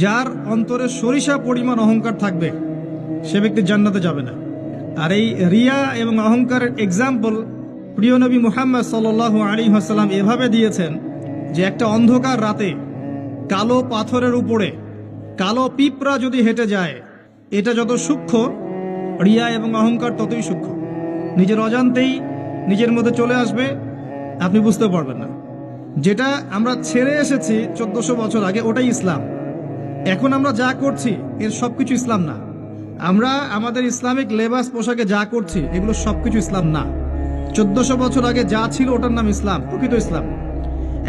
যার অন্তরে সরিষা পরিমাণ অহংকার থাকবে সে ব্যক্তি জান্নাতে যাবে না। আর এই রিয়া এবং অহংকারের এক্সাম্পল প্রিয় নবী মুহাম্মদ সাল্লাল্লাহু আলাইহি ওয়াসাল্লাম এভাবে দিয়েছেন যে একটা অন্ধকার রাতে কালো পাথরের উপরে কালো পিঁপড়া যদি হেঁটে যায়, এটা যত সূক্ষ্ম, রিয়া এবং অহংকার ততই সূক্ষ্ম। নিজের অজান্তেই নিজের মধ্যে চলে আসবে, আপনি বুঝতে পারবেন না। যেটা আমরা ছেড়ে এসেছি 1400 বছর আগে, ওটাই ইসলাম। এখন আমরা যা করছি এর সবকিছু ইসলাম না। আমরা আমাদের ইসলামিক লেবাস পোশাকে যা করছি এগুলো সবকিছু ইসলাম না। 1400 বছর আগে যা ছিল ওটার নাম ইসলাম, প্রকৃত ইসলাম।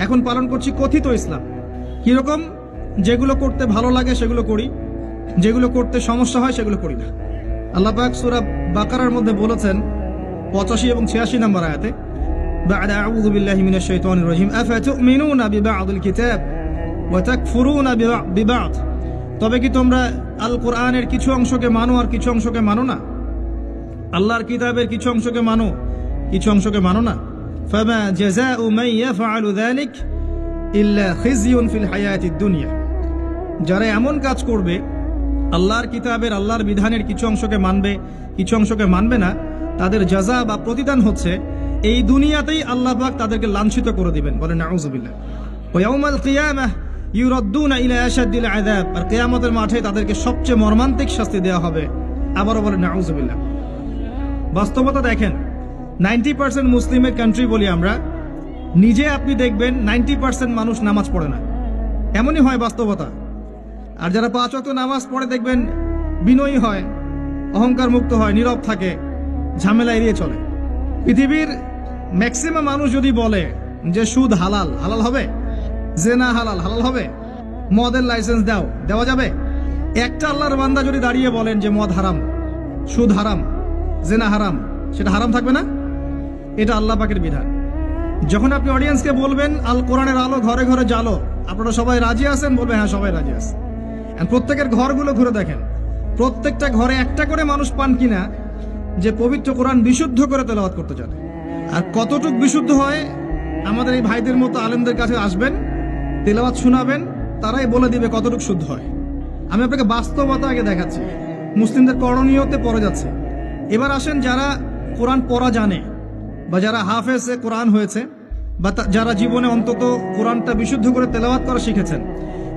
এখন পালন করছি কথিত ইসলাম। কিরকম? যেগুলো করতে ভালো লাগে সেগুলো করি, যেগুলো করতে সমস্যা হয় সেগুলো করি না। আল্লাহ পাক সূরা বাকারার মধ্যে বলেছেন 85 এবং 86 নম্বর আয়াতে, বা'দা আউযু বিল্লাহি মিনাশ শাইতানির রাজিম আফাতুমিনুনা বিবা'দিল কিতাব ওয়া তাকফুরুনা বিবা'দ। তবে কি তোমরা আল কোরআনের কিছু অংশকে মানো আর কিছু অংশকে মানো না? আল্লাহর কিতাবের কিছু অংশকে মানো, কিছু অংশকে মানো না। ফামা জাযাউ মান ইয়াফআলু যালিক ইল্লা খিজিয়ুন ফিল হায়াতিদ দুনিয়া। যারা এমন কাজ করবে, আল্লাহর কিতাবের আল্লাহর বিধানের কিছু অংশকে মানবে, কিছু অংশকে মানবে না, তাদের জাযা বা প্রতিদান হচ্ছে এই দুনিয়াতেই আল্লাহ পাক তাদেরকে লাঞ্ছিত করে দিবেন। বলেন নাউযুবিল্লাহ। ওয়া ইয়াউমাল কিয়ামাহ ইউরাদ্দুনা ইলা আশাদ্দিল আযাব। আর কিয়ামতের মাঠে তাদেরকে সবচেয়ে মর্মান্তিক শাস্তি দেওয়া হবে। আবারও বলেন নাউযুবিল্লাহ। বাস্তবতা দেখেন, 90% মুসলিমের কান্ট্রি বলি আমরা, নিজে আপনি দেখবেন 90% মানুষ নামাজ পড়ে না। এমনই হয় বাস্তবতা। আর যারা 5 ওয়াক্ত নামাজ পড়ে দেখবেন বিনয়ী হয়, অহংকার মুক্ত হয়, নীরব থাকে, ঝামেলা এড়িয়ে চলে। পৃথিবীর ম্যাক্সিমাম মানুষ যদি বলে যে সুদ হালাল, হালাল হবে? জেনা হালাল, হালাল হবে? মদের লাইসেন্স দাও, দেওয়া যাবে? একটা আল্লাহর বান্দা যদি দাঁড়িয়ে বলেন যে মদ হারাম, সুদ হারাম, জেনা হারাম, সেটা হারাম থাকবে না? এটা আল্লাহ পাকের বিধান। যখন আপনি অডিয়েন্সকে বলবেন আল কোরআনের আলো ঘরে ঘরে জ্বালো, আপনারা সবাই রাজি আছেন? বলবেন হ্যাঁ, সবাই রাজি আছে। প্রত্যেকের ঘরগুলো ঘুরে দেখেন, প্রত্যেকটা ঘরে একটা করে মানুষ পান কিনা যে পবিত্র কোরআন বিশুদ্ধ করে তেলাওয়াত করতে জানে। আর কতটুক বিশুদ্ধ হয়, আমাদের এই ভাইদের মতো আলেমদের কাছে আসবেন, তেলাওয়াত শোনাবেন, তারাই বলে দিবে কতটুক শুদ্ধ হয়। আমি আপনাকে বাস্তবতা আগে দেখাচ্ছি, মুসলিমদের করণীয়তে পড়ে যাচ্ছে। এবার আসেন, যারা কোরআন পড়া জানে বা যারা হাফেজে কোরআন হয়েছে বা যারা জীবনে অন্তত কোরআনটা বিশুদ্ধ করে তেলাওয়াত করা শিখেছেন,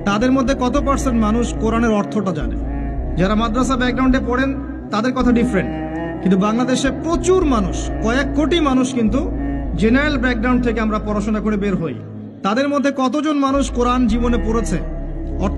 তাদের মধ্যে কত % মানুষ কোরআনের অর্থটা জানে? যারা মাদ্রাসা ব্যাকগ্রাউন্ডে পড়েন তাদের কথা ডিফারেন্ট, কিন্তু বাংলাদেশে প্রচুর মানুষ, কয়েক কোটি মানুষ কিন্তু জেনারেল ব্যাকগ্রাউন্ড থেকে আমরা পড়াশোনা করে বের হই। তাদের মধ্যে কতজন মানুষ কোরআন জীবনে পড়েছে?